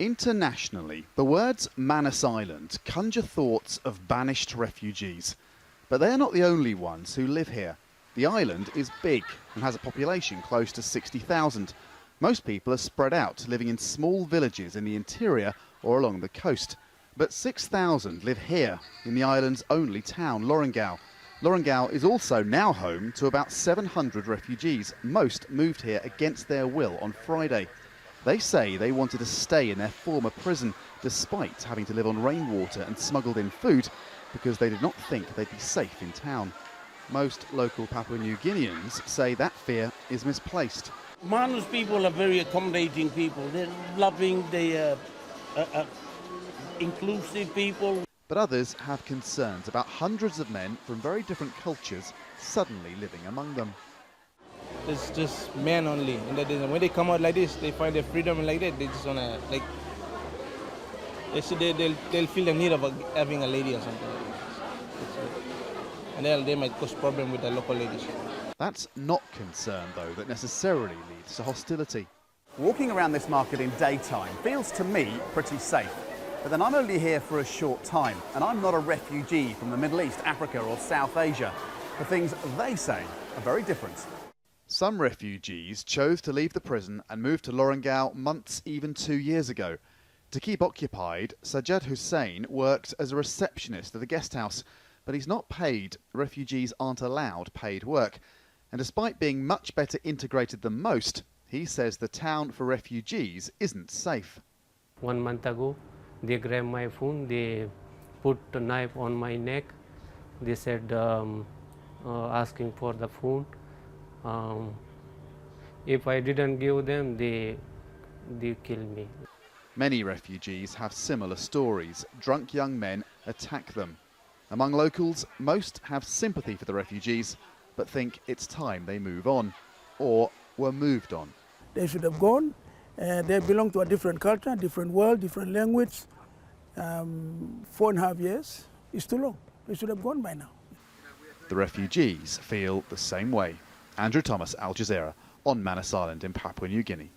Internationally, the words Manus Island conjure thoughts of banished refugees. But they are not the only ones who live here. The island is big and has a population close to 60,000. Most people are spread out, living in small villages in the interior or along the coast. But 6,000 live here, in the island's only town, Lorengau. Lorengau is also now home to about 700 refugees. Most moved here against their will on Friday. They say they wanted to stay in their former prison, despite having to live on rainwater and smuggled in food, because they did not think they'd be safe in town. Most local Papua New Guineans say that fear is misplaced. Manus people are very accommodating people. They're loving, they're inclusive people. But others have concerns about hundreds of men from very different cultures suddenly living among them. It's just men only, and when they come out like this, they find their freedom, and like that, they just wanna they'll feel the need of having a lady or something like that. And they might cause problem with the local ladies. That's not concern, though, that necessarily leads to hostility. Walking around this market in daytime feels to me pretty safe. But then I'm only here for a short time, and I'm not a refugee from the Middle East, Africa or South Asia. The things they say are very different. Some refugees chose to leave the prison and move to Lorengau months, even 2 years ago. To keep occupied, Sajjad Hussein worked as a receptionist at a guest house, but he's not paid. Refugees aren't allowed paid work. And despite being much better integrated than most, he says the town for refugees isn't safe. 1 month ago, they grabbed my phone, they put a knife on my neck. They said, asking for the phone. If I didn't give them, they kill me. Many refugees have similar stories. Drunk young men attack them. Among locals, most have sympathy for the refugees, but think it's time they move on, or were moved on. They should have gone. They belong to a different culture, different world, different language. 4.5 years is too long. They should have gone by now. The refugees feel the same way. Andrew Thomas, Al Jazeera, on Manus Island in Papua New Guinea.